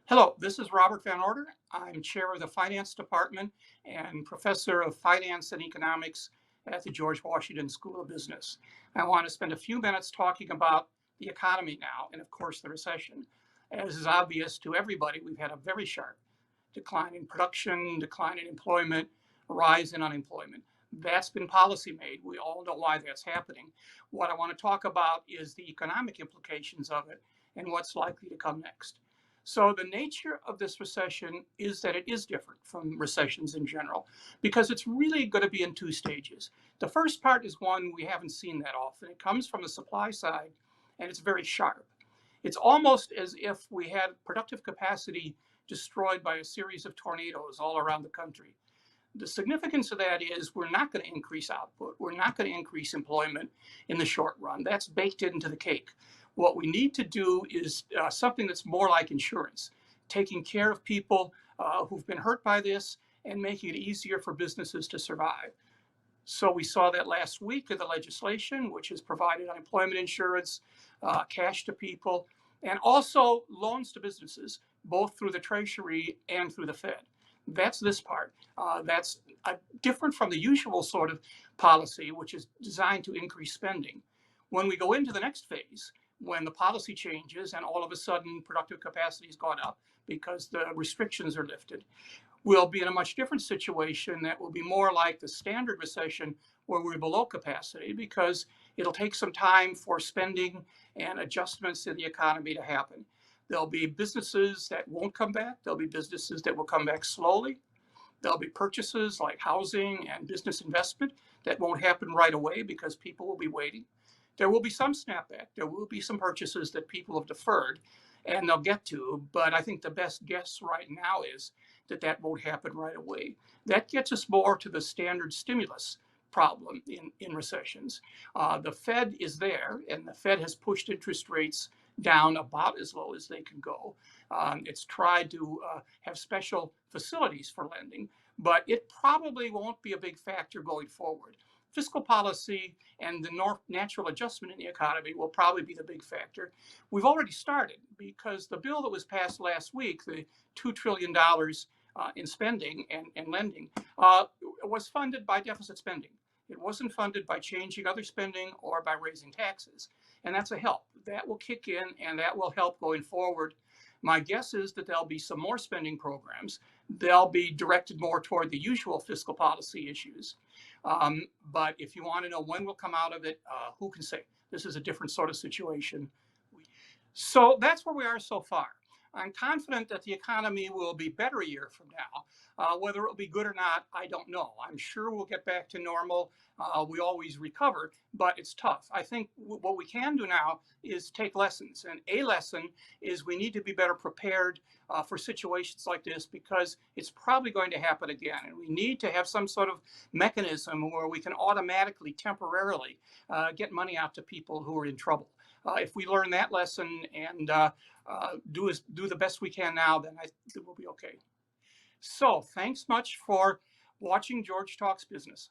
Hello, this is Robert Van Order. I'm chair of the finance department and professor of finance and economics at the George Washington School of Business. I want to spend a few minutes talking about the economy now and, of course, the recession. As is obvious to everybody, we've had a very sharp decline in production, decline in employment, a rise in unemployment. That's been policy made. We all know why that's happening. What I want to talk about is the economic implications of it and what's likely to come next. So the nature of this recession is that it is different from recessions in general, because it's really going to be in two stages. The first part is one we haven't seen that often. It comes from the supply side, and it's very sharp. It's almost as if we had productive capacity destroyed by a series of tornadoes all around the country. The significance of that is we're not going to increase output. We're not going to increase employment in the short run. That's baked into the cake. What we need to do is something that's more like insurance, taking care of people who've been hurt by this and making it easier for businesses to survive. So we saw that last week in the legislation, which has provided unemployment insurance, cash to people, and also loans to businesses, both through the Treasury and through the Fed. That's this part. That's different from the usual sort of policy, which is designed to increase spending. When we go into the next phase, when the policy changes and all of a sudden productive capacity has gone up because the restrictions are lifted, we'll be in a much different situation that will be more like the standard recession where we're below capacity, because it'll take some time for spending and adjustments in the economy to happen. There'll be businesses that won't come back. There'll be businesses that will come back slowly. There'll be purchases like housing and business investment that won't happen right away because people will be waiting. There will be some snapback. There will be some purchases that people have deferred and they'll get to, but I think the best guess right now is that that won't happen right away. That gets us more to the standard stimulus problem in recessions. The Fed is there, and the Fed has pushed interest rates down about as low as they can go. It's tried to have special facilities for lending, but it probably won't be a big factor going forward. Fiscal policy and the natural adjustment in the economy will probably be the big factor. We've already started because the bill that was passed last week, the $2 trillion in spending and lending, was funded by deficit spending. It wasn't funded by changing other spending or by raising taxes. And that's a help. That will kick in and that will help going forward. My guess is that there'll be some more spending programs. They'll be directed more toward the usual fiscal policy issues. But if you want to know when we'll come out of it, who can say? This is a different sort of situation. So that's where we are so far. I'm confident that the economy will be better a year from now. Whether it will be good or not, I don't know. I'm sure we'll get back to normal. We always recover, but it's tough. I think what we can do now is take lessons. And a lesson is we need to be better prepared for situations like this, because it's probably going to happen again. And we need to have some sort of mechanism where we can automatically, temporarily get money out to people who are in trouble. If we learn that lesson and do the best we can now, then I think we'll be okay. So thanks much for watching George Talks Business.